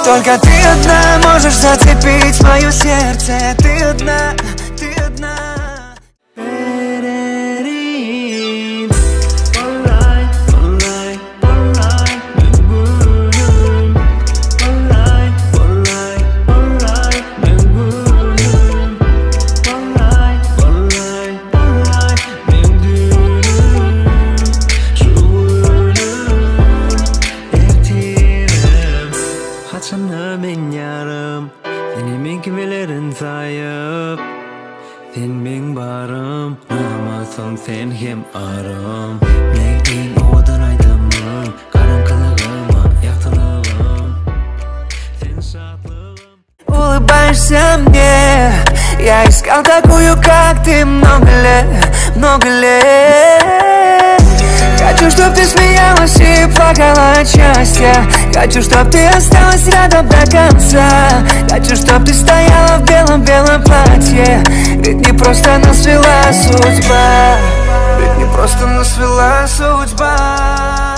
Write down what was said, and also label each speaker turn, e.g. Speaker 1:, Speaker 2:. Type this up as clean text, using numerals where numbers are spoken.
Speaker 1: Только ты одна можешь зацепить мое сердце. Ты одна, ты одна.
Speaker 2: Мен ярым, сені мен кемелерін сайып. Сен мен барым, ұнамасың сен хем арым. Мен ең одан айтамын, қараңғылығыма яқтылығым. Сен шатлығым.
Speaker 1: Улыбаешься мне, я искал такую, как ты, много лет. Хочу, чтоб ты смеялась и плакала от счастья. Хочу, чтоб ты осталась рядом до конца. Хочу, чтоб ты стояла в белом-белом платье. Ведь не просто нас свела судьба. Ведь не просто нас свела судьба.